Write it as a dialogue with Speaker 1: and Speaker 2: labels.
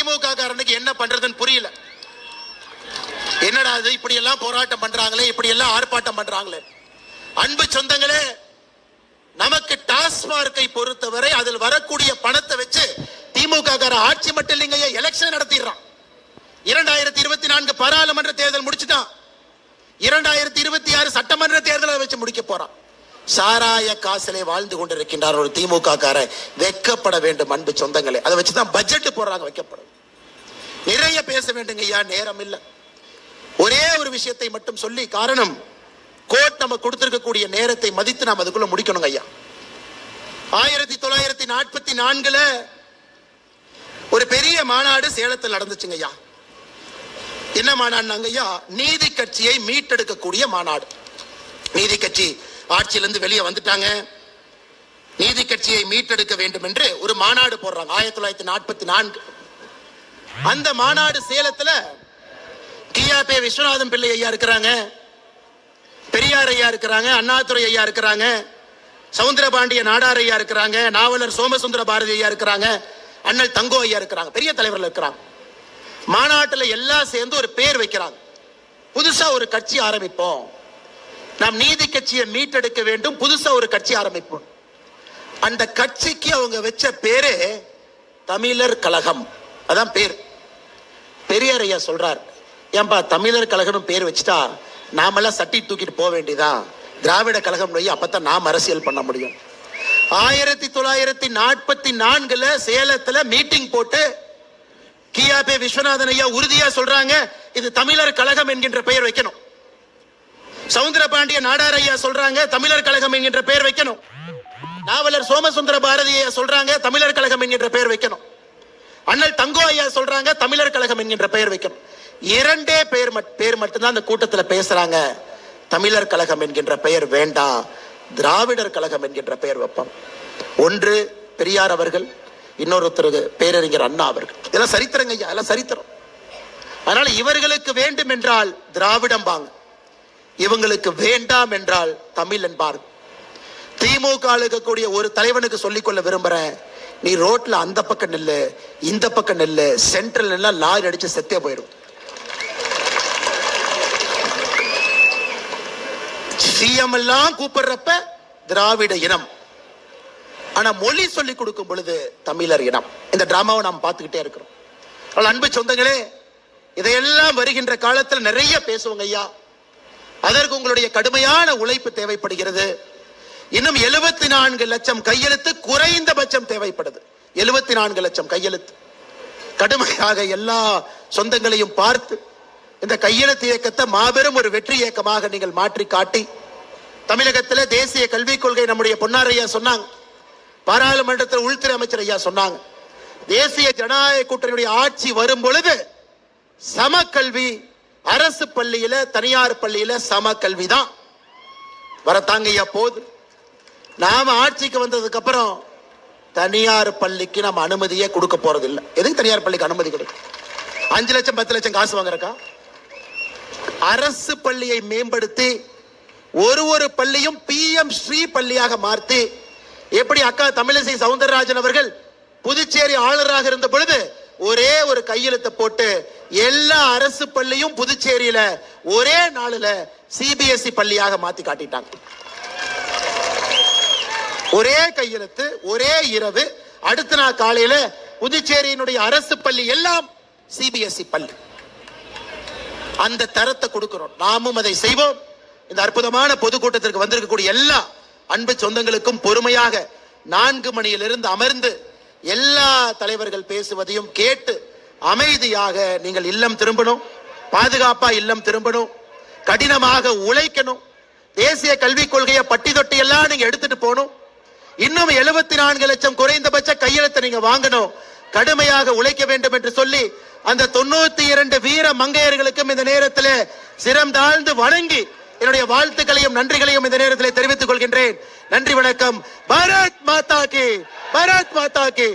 Speaker 1: திமுக காரனுக்கு என்ன பண்றதுன்னு புரியல. என்னடா அது இப்படி எல்லாம் போராட்டம் பண்றாங்களே, இப்படி எல்லாம் ஆர்ப்பாட்டம் பண்றாங்களே. அன்பு சொந்தங்களே, நமக்கு டாஸ்மார்க்கை பொறுத்தவரை அதில் வரக்கூடிய பணத்தை வச்சு திமுக கார ஆட்சி மட்டும் இல்லைங்க, எலெக்ஷன் நடத்திடுறான். 2024 பாராளுமன்ற தேர்தல் முடிச்சுட்டான். 2026 சட்டமன்ற தேர்தலை வச்சு முடிக்க போறான். சாராய காசிலே வாழ்ந்து கொண்டிருக்கின்றார் ஒரு திமுக கார. வெக்கப்பட வேண்டும் அன்பு சொந்தங்களே. அதை வச்சுதான் பட்ஜெட் போடுறாங்க. வைக்கப்படும். நிறைய பேச வேண்டுங்க ஐயா, நேரம் இல்லை. ஒரே ஒரு விஷயத்தை மட்டும் சொல்லி, காரணம் கோர்ட் நம்ம கொடுத்திருக்கக்கூடிய நேரத்தை மதித்து நாம் அதுக்குள்ள முடிக்கணுங்க ஐயா. 1944 ஒரு பெரிய மாநாடு சேலத்தில் நடந்துச்சுங்க ஐயா. என்ன மாநாடுனாங்க ஐயா? நீதி கட்சியை மீட்டெடுக்கக்கூடிய மாநாடு. நீதி கட்சி ஆட்சியிலிருந்து வெளியே வந்துட்டாங்க, நீதி கட்சியை மீட்டெடுக்க வேண்டும் என்று ஒரு மாநாடு போடுறாங்க 1944. அந்த மாநாடு சேலத்துல கியாபே விஸ்வநாதன் பிள்ளை ஐயா இருக்கிறாங்க, பெரியார் ஐயா இருக்கிறாங்க, அண்ணாதுரை ஐயா இருக்கிறாங்க, சவுந்தரபாண்டிய நாடார் ஐயா இருக்கிறாங்க, நாவலர் சோமசுந்தர பாரதி ஐயா இருக்கிறாங்க, அண்ணல் தங்கோ ஐயா இருக்கிறாங்க, பெரிய தலைவர்கள் இருக்கிறாங்க. மாநாட்டில் எல்லாம் சேர்ந்து ஒரு பேர் வைக்கிறாங்க. புதுசா ஒரு கட்சி ஆரம்பிப்போம், நாம் நீதி கட்சியை மீட்டெடுக்க வேண்டும், புதுசா ஒரு கட்சி ஆரம்பிப்போம். அந்த கட்சிக்கு அவங்க வச்ச பேரு தமிழர் கழகம். அதான் பேர். பெரியார் ஐயா சொல்றார், ஏன்பா தமிழர் கழகம் பேர் வச்சுட்டா நாமெல்லாம் சட்டி தூக்கிட்டு போக வேண்டியதான், திராவிட கழகம் அப்பதான் நாம் அரசியல் பண்ண முடியும். 1944 சேலத்துல மீட்டிங் போட்டு கியாபே விஸ்வநாதன் ஐயா உறுதியா சொல்றாங்க, இது தமிழர் கழகம் என்கின்ற பெயர் வைக்கணும். சவுந்தரபாண்டிய நாடார் ஐயா சொல்றாங்க, தமிழர் கழகம் என்கின்ற பெயர் வைக்கணும். நாவலர் சோமசுந்தர பாரதி ஐயா சொல்றாங்க, தமிழர் கழகம் என்கின்ற பெயர் வைக்கணும். அண்ணல் தங்கோ ஐயா சொல்றாங்க, தமிழர் கழகம் என்கின்ற பெயர் வைக்கணும். இரண்டே பேர் மட்டும்தான் அந்த கூட்டத்தில் பேசுறாங்க. தமிழர் கழகம் என்கின்ற பெயர் வேண்டாம், திராவிடர் கழகம் என்கின்ற பெயர் வைப்போம். ஒன்று பெரியார் அவர்கள், இன்னொருத்தர் பேரறிஞர் அண்ணா அவர்கள். இதெல்லாம் சரித்திரங்க ஐயா, இதெல்லாம் சரித்திரம். அதனால இவர்களுக்கு வேண்டும் என்றால் திராவிடம் வாங்க, இவங்களுக்கு வேண்டாம் என்றால் தமிழ் என்பார். திமுக இருக்கக்கூடிய ஒரு தலைவனுக்கு சொல்லிக்கொள்ள விரும்புறேன், நீ ரோட்ல அந்த பக்கம் நெல்லு, இந்த பக்கம் நெல்லு, சென்ட்ரல் எல்லாம் லாரி அடிச்சு செத்தே போயிடும். சிஎம் எல்லாம் கூப்பிடுறப்ப திராவிட இனம், ஆனா மொழி சொல்லி கொடுக்கும் பொழுது தமிழர் இனம். இந்த டிராமாவை நாம் பார்த்துக்கிட்டே இருக்கிறோம். அன்பு சொந்தங்களே, இதையெல்லாம் வருகின்ற காலத்தில் நிறைய பேசுவோங்க ஐயா. அதற்கு உங்களுடைய கடுமையான உழைப்பு தேவைப்படுகிறது. இன்னும் 74 லட்சம் கையெழுத்து குறைந்தபட்சம் தேவைப்படுது. 74 லட்சம் கையெழுத்து. கடுமையாக எல்லா சொந்தங்களையும் பார்த்து இந்த கையெழுத்து இயக்கத்தை மாபெரும் ஒரு வெற்றி இயக்கமாக நீங்கள் மாற்றி காட்டி, தமிழகத்தில் தேசிய கல்விக் கொள்கை நம்முடைய பொன்னார் ஐயா சொன்னாங்க, பாராளுமன்றத்தில் உள்துறை அமைச்சர் ஐயா சொன்னாங்க, தேசிய ஜனநாயக கூட்டணியுடைய ஆட்சி வரும் பொழுது சம கல்வி, அரசு பள்ளியில தனியார் பள்ளியில சம கல்வி தான் வரத்தாங்க ஐயா. போது நாம ஆட்சிக்கு வந்ததுக்கு அப்புறம் தனியார் பள்ளிக்கு நம்ம அனுமதியே கொடுக்க போறது இல்லை. எதுக்கு தனியார் பள்ளிக்கு அனுமதி கொடுக்கும்? 5 லட்சம் 10 லட்சம் காசு வாங்குறக்கா? அரசு பள்ளியை மேம்படுத்தி ஒரு பள்ளியும் PM ஸ்ரீ பள்ளியாக மாற்றி, எப்படி அக்கா தமிழிசை சவுந்தரராஜன் அவர்கள் புதுச்சேரி ஆளுநராக இருந்த பொழுது ஒரே ஒரு கையெழுத்தை போட்டு எல்லா அரசு பள்ளியும் புதுச்சேரியில ஒரே நாளில் CBSE பள்ளியாக மாத்தி காட்டிட்டாங்க. ஒரே கையெழுத்து, ஒரே இரவு, அடுத்த நாள் காலையில புதுச்சேரியினுடைய அரசு பள்ளி எல்லாம் CBSE பள்ளி. அந்த தரத்தை கொடுக்கிறோம், நாமும் அதை செய்வோம். இந்த அற்புதமான பொதுக்கூட்டத்திற்கு வந்திருக்கக்கூடிய எல்லா அன்பு சொந்தங்களுக்கும் பொறுமையாக 4 மணியிலிருந்து அமர்ந்து எல்லா தலைவர்கள் பேசுவதையும் கேட்டு அமைதியாக நீங்கள் இல்லம் திரும்பணும், பாதுகாப்பா இல்லம் திரும்பணும், கடினமாக உழைக்கணும். தேசிய கல்விக் கொள்கையை பட்டி தொட்டி எல்லாம் நீங்க எடுத்துட்டு போகணும். இன்னும் 74 லட்சம் குறைந்தபட்ச கையெழுத்தை நீங்க வாங்கணும். கடுமையாக உழைக்க வேண்டும் என்று சொல்லி அந்த 92 வீர மங்கையர்களுக்கும் இந்த நேரத்தில் சிரம் தாழ்ந்து வணங்கி என்னுடைய வாழ்த்துக்களையும் நன்றிகளையும் இந்த நேரத்தில் தெரிவித்துக் கொள்கின்றேன். நன்றி, வணக்கம். பாரத் மாதா கி, பாரத் மாதா கி.